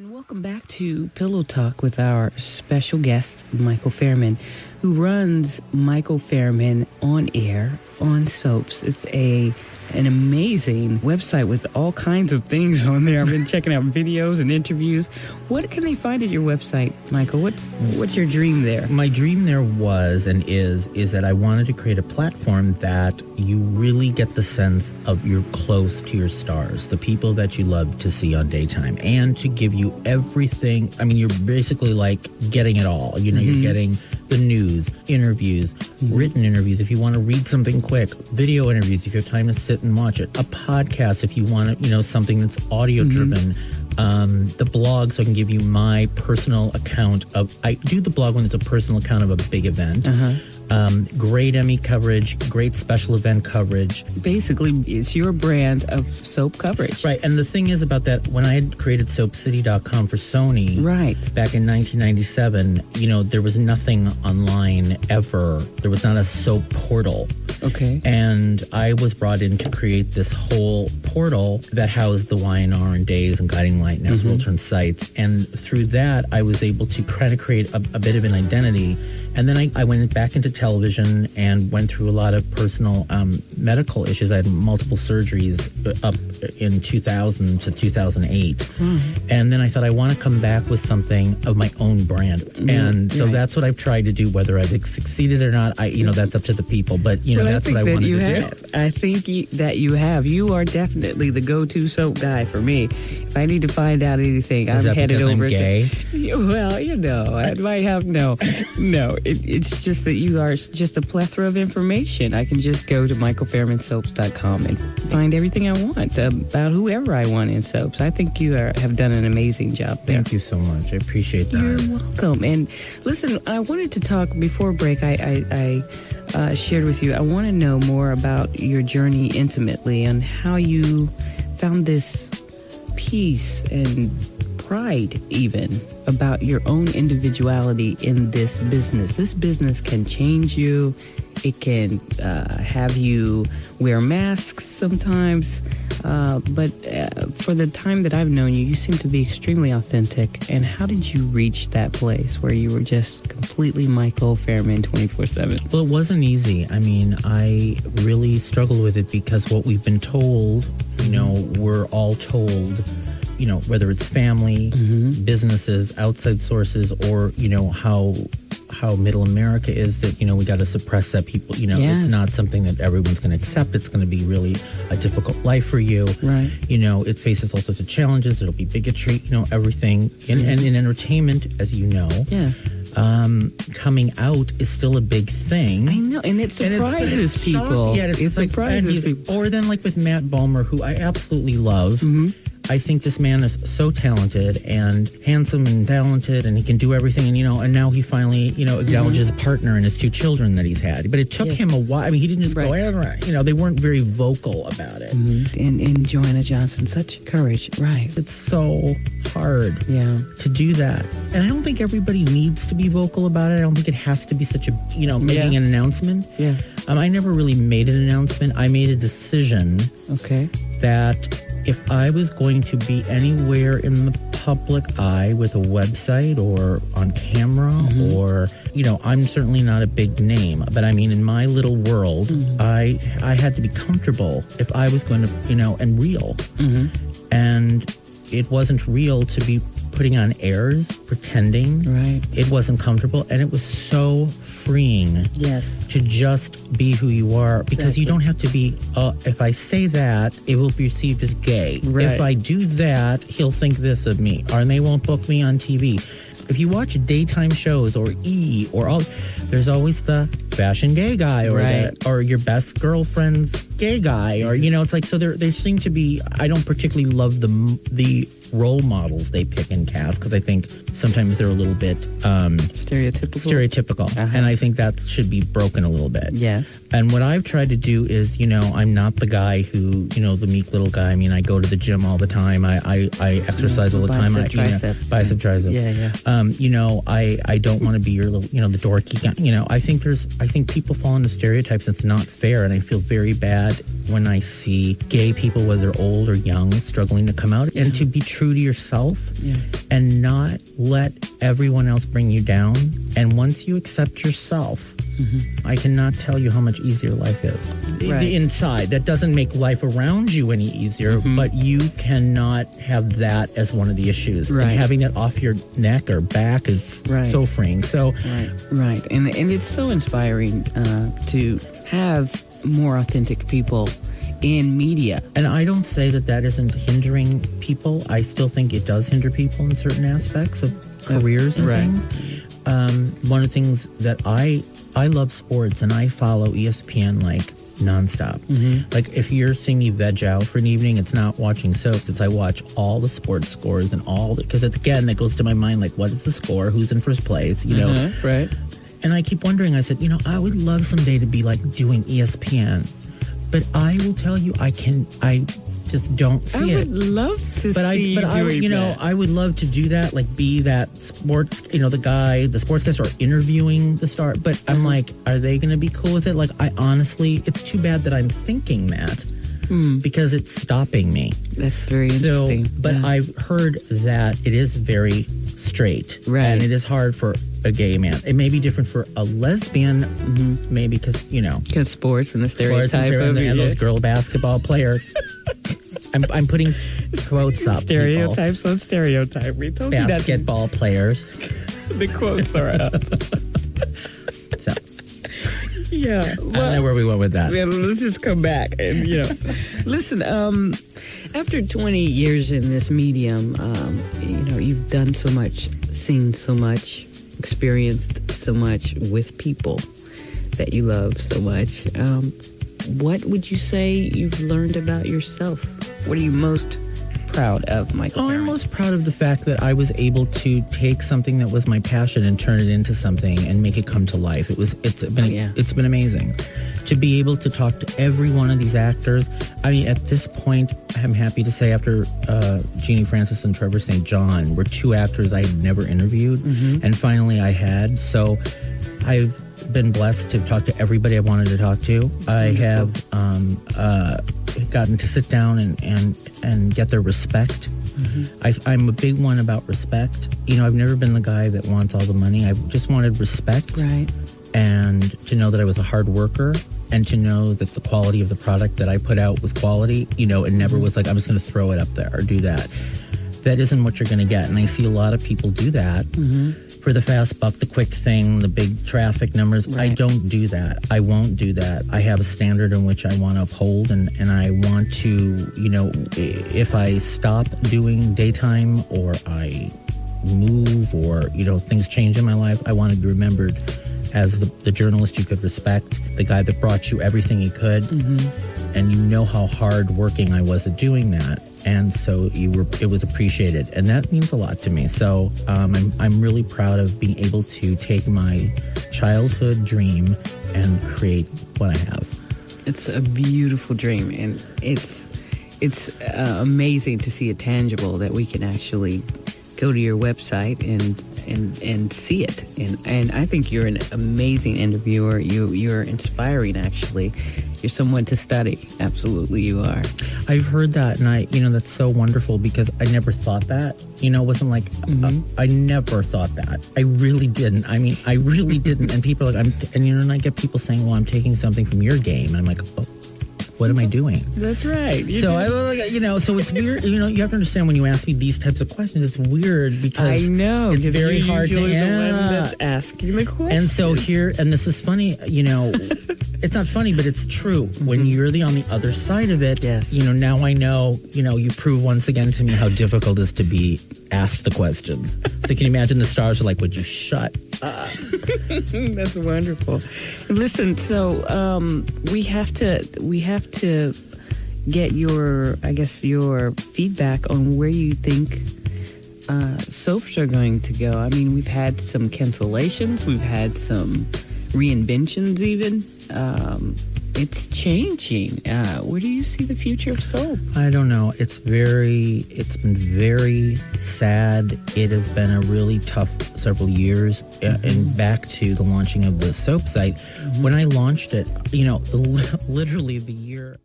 And welcome back to Pillow Talk with our special guest, Michael Fairman, who runs Michael Fairman On Air on Soaps. It's an amazing website with all kinds of things on there. I've been checking out videos and interviews. What can they find at your website, Michael? What's your dream there? My dream there was and is that I wanted to create a platform that you really get the sense of you're close to your stars, the people that you love to see on daytime, and to give you everything. I mean, you're basically like getting it all. You know, you're getting the news, interviews, written interviews if you want to read something quick, video interviews if you have time to sit and watch it, a podcast if you want to, something that's audio driven, the blog so I can give you my personal account of, I do the blog when it's a personal account of a big event. Great Emmy coverage, great special event coverage. Basically, it's your brand of soap coverage. Right, and the thing is about that, when I had created SoapCity.com for Sony back in 1997, there was nothing online ever. There was not a soap portal. Okay. And I was brought in to create this whole portal that housed the Y&R and Days and Guiding Light and As World Turns Sights. And through that, I was able to kind of create a bit of an identity. And then I went back into television and went through a lot of personal medical issues. I had multiple surgeries up in 2000 to 2008. And then I thought I want to come back with something of my own brand. And so that's what I've tried to do. Whether I've succeeded or not, that's up to the people. But, that's what I wanted to do. I think that you have. You are definitely the go-to soap guy for me. If I need to find out anything, I'm headed over I'm gay? Well, I might have no. It's just that you are just a plethora of information. I can just go to MichaelFairmanSoaps.com and find everything I want about whoever I want in soaps. I think you have done an amazing job there. Thank you so much. I appreciate that. You're welcome. And listen, I wanted to talk before break. I shared with you, I want to know more about your journey intimately and how you found this peace and pride even about your own individuality in this business. This business can change you. It can have you wear masks sometimes. But for the time that I've known you, you seem to be extremely authentic. And how did you reach that place where you were just completely Michael Fairman 24/7? Well, it wasn't easy. I mean, I really struggled with it because what we've been told, we're all told, whether it's family, businesses, outside sources, or, how middle America is, that, we got to suppress that people, it's not something that everyone's going to accept. It's going to be really a difficult life for you. Right. It faces all sorts of challenges. It'll be bigotry, everything. And in entertainment, as you know, coming out is still a big thing. I know, and it surprises people. Yeah, it surprises people. Or then like with Matt Balmer, who I absolutely love. I think this man is so talented and handsome and talented, and he can do everything. And now he finally, acknowledges a partner and his 2 children that he's had. But it took him a while. I mean, he didn't just go, they weren't very vocal about it. And Joanna Johnson, such courage. Right. It's so hard to do that. And I don't think everybody needs to be vocal about it. I don't think it has to be such a, making an announcement. Yeah. I never really made an announcement. I made a decision that if I was going to be anywhere in the public eye with a website or on camera or, I'm certainly not a big name, but I mean, in my little world, I had to be comfortable if I was going to, and real. And it wasn't real to be putting on airs, pretending. Right. It wasn't comfortable, and it was so freeing. Yes. To just be who you are, because you don't have to be, if I say that, it will be perceived as gay. Right. If I do that, he'll think this of me, and they won't book me on TV. If you watch daytime shows or E or all, there's always the fashion gay guy or your best girlfriend's gay guy, or it's like, so there seem to be. I don't particularly love the role models they pick and cast, because I think sometimes they're a little bit stereotypical. And I think that should be broken a little bit. Yes. And what I've tried to do is, I'm not the guy who, the meek little guy. I mean, I go to the gym all the time. I exercise all the time. Triceps. Bicep, tricep. Yeah. I don't want to be your little, the dorky guy. I think people fall into stereotypes. It's not fair, and I feel very bad when I see gay people, whether old or young, struggling to come out, and to be true to yourself and not let everyone else bring you down. And once you accept yourself, I cannot tell you how much easier life is. Right. The inside, that doesn't make life around you any easier, but you cannot have that as one of the issues. Right. And having it off your neck or back is so freeing. So, right. And it's so inspiring to have more authentic people in media. And I don't say that isn't hindering people. I still think it does hinder people in certain aspects of careers and things. One of the things that I love sports, and I follow ESPN like nonstop. Like if you're seeing me veg out for an evening, it's not watching soaps. It's I watch all the sports scores and all because it's again that goes to my mind like what is the score, who's in first place, you know? Right. And I keep wondering. I said, I would love someday to be like doing ESPN, but I will tell you, I just don't see it. I would love to see I would love to do that, like be that sports, the sportscaster or interviewing the star. But I'm like, are they going to be cool with it? Like, I honestly, it's too bad that I'm thinking that because it's stopping me. That's very interesting. But I've heard that it is very straight, and it is hard for a gay man. It may be different for a lesbian, maybe because sports and the stereotype and those girl basketball player. I'm putting quotes up. Stereotypes on stereotype. We told you that. Basketball players. The quotes are up. So. Yeah. I don't know where we went with that. Yeah, let's just come back. And, listen, after 20 years in this medium, you've done so much, seen so much, experienced so much with people that you love so much. What would you say you've learned about yourself? What are you most proud of, Michael? I'm most proud of the fact that I was able to take something that was my passion and turn it into something and make it come to life. It's been amazing to be able to talk to every one of these actors. I mean, at this point, I'm happy to say after Jeannie Francis and Trevor St. John were two actors I had never interviewed, and finally I had. So I've been blessed to talk to everybody I wanted to talk to. I have gotten to sit down and get their respect. I'm a big one about respect. I've never been the guy that wants all the money. I just wanted respect. Right. And to know that I was a hard worker and to know that the quality of the product that I put out was quality, it never was like, I'm just going to throw it up there or do that. That isn't what you're going to get. And I see a lot of people do that. For the fast buck, the quick thing, the big traffic numbers. Right. I don't do that. I won't do that. I have a standard in which I want to uphold, and I want to, if I stop doing daytime or I move or, things change in my life, I want to be remembered as the journalist you could respect, the guy that brought you everything he could, and how hard working I was at doing that. And so it was appreciated, and that means a lot to me. So I'm really proud of being able to take my childhood dream and create what I have. It's a beautiful dream, and it's amazing to see it tangible, that we can actually go to your website and see it. And I think you're an amazing interviewer. You're inspiring, actually. You're someone to study. Absolutely, you are. I've heard that, and that's so wonderful because I never thought that. It wasn't like, I never thought that. I really didn't. I mean, I really didn't. And people are like, and I get people saying, well, I'm taking something from your game. And I'm like, oh, what am I doing? That's right. So it's weird. You have to understand when you ask me these types of questions, it's weird because it's very hard to answer. The one that's asking the question. And so and this is funny, it's not funny, but it's true. When you're on the other side of it, yes. Now I know, you prove once again to me how difficult it is to be asked the questions. So can you imagine the stars are like, would you shut up? That's wonderful. Listen, so we have to get your feedback on where you think soaps are going to go. I mean, we've had some cancellations, we've had some reinventions even. It's changing. Where do you see the future of soap? I don't know. It's been very sad. It has been a really tough several years. And back to the launching of the soap site, when I launched it, literally the year